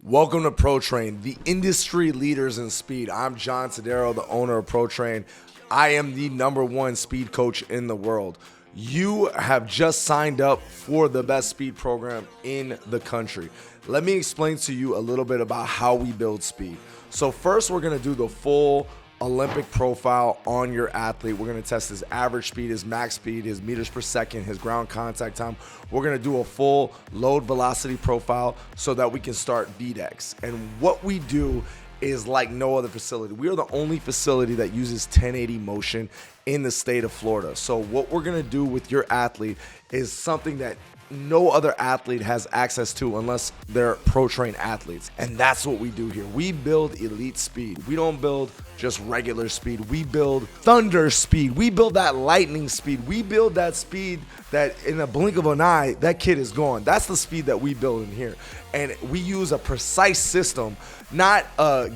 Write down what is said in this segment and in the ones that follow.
Welcome to ProTrain, the industry leaders in speed. I'm John Tadero, the owner of ProTrain. I am the #1 speed coach in the world. You have just signed up for the best speed program in the country. Let me explain to you a little bit about how we build speed. So first, we're going to do the full Olympic profile on your athlete. We're going to test his average speed, his max speed, his meters per second, his ground contact time. We're going to do a full load velocity profile so that we can start VDEX. And what we do is like no other facility. We are the only facility that uses 1080 motion in the state of Florida. So what we're going to do with your athlete is something that no other athlete has access to unless they're ProTrain athletes. And that's what we do here. We build elite speed. We don't build just regular speed. We build thunder speed. We build that lightning speed. We build that speed that in a blink of an eye, that kid is gone. That's the speed that we build in here. And we use a precise system, not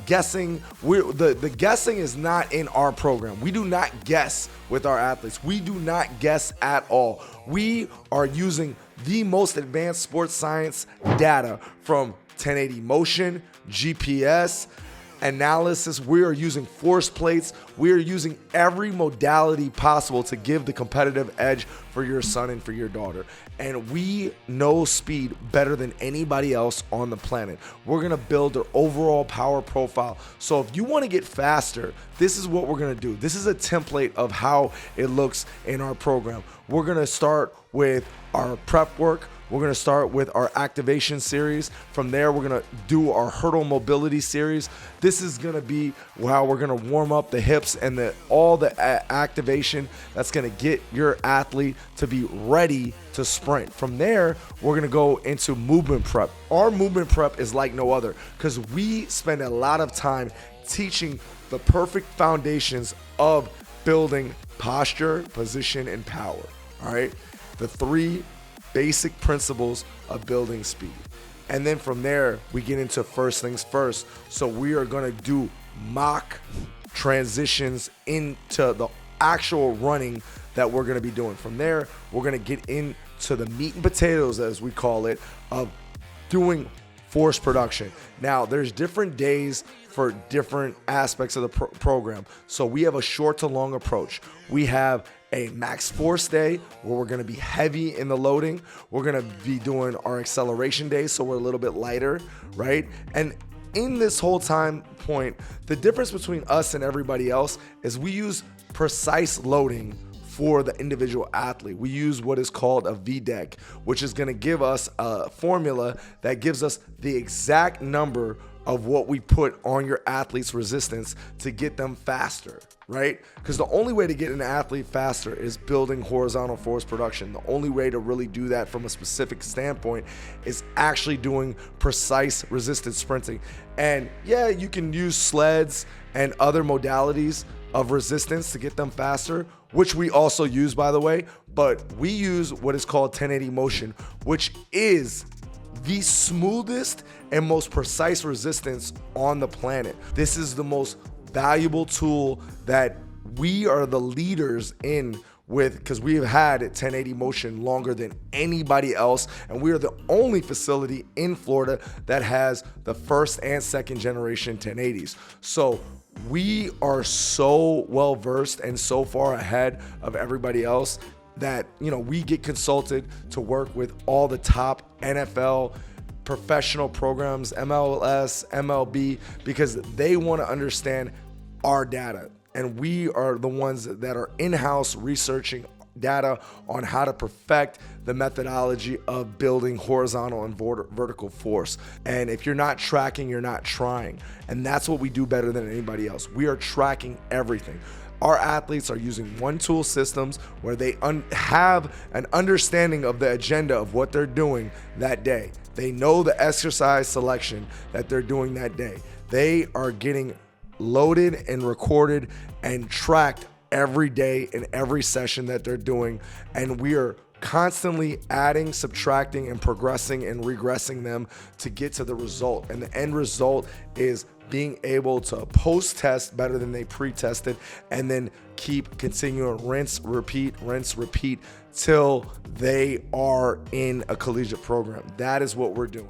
guessing. The guessing is not in our program. We do not guess with our athletes. We do not guess at all. We are using the most advanced sports science data from 1080 motion, GPS, analysis. We are using force plates. We are using every modality possible to give the competitive edge for your son and for your daughter. And we know speed better than anybody else on the planet. We're gonna build their overall power profile. So if you wanna get faster, this is what we're gonna do. This is a template of how it looks in our program. We're gonna start with our prep work. We're gonna start with our activation series. From there, we're gonna do our hurdle mobility series. This is gonna be how we're gonna warm up the hips and all the activation that's gonna get your athlete to be ready to sprint. From there, we're gonna go into movement prep. Our movement prep is like no other because we spend a lot of time teaching the perfect foundations of building posture, position, and power. All right, the three basic principles of building speed. And then from there, we get into first things first. So we are gonna do mock transitions into the actual running that we're gonna be doing. From there, we're gonna get into the meat and potatoes, as we call it, of doing force production. Now, there's different days for different aspects of the program. So we have a short to long approach. We have a max force day where we're gonna be heavy in the loading. We're gonna be doing our acceleration days, so we're a little bit lighter, right? And in this whole time point, the difference between us and everybody else is we use precise loading for the individual athlete. We use what is called a VDEC, which is gonna give us a formula that gives us the exact number of what we put on your athlete's resistance to get them faster, right? Because the only way to get an athlete faster is building horizontal force production. The only way to really do that from a specific standpoint is actually doing precise resisted sprinting. And yeah, you can use sleds and other modalities of resistance to get them faster, which we also use, by the way, but we use what is called 1080 motion, which is the smoothest and most precise resistance on the planet. This is the most valuable tool that we are the leaders in with, because we have had 1080 motion longer than anybody else, and we are the only facility in Florida that has the first and second generation 1080s. So we are so well versed and so far ahead of everybody else that, you know, we get consulted to work with all the top NFL professional programs, MLS, MLB, because they want to understand our data. And we are the ones that are in-house researching data on how to perfect the methodology of building horizontal and vertical force. And if you're not tracking, you're not trying. And that's what we do better than anybody else. We are tracking everything. Our athletes are using one tool systems where they have an understanding of the agenda of what they're doing that day. They know the exercise selection that they're doing that day. They are getting loaded and recorded and tracked every day in every session that they're doing. And we are constantly adding, subtracting, and progressing and regressing them to get to the result. And the end result is being able to post-test better than they pre-tested, and then keep continuing rinse, repeat, till they are in a collegiate program. That is what we're doing.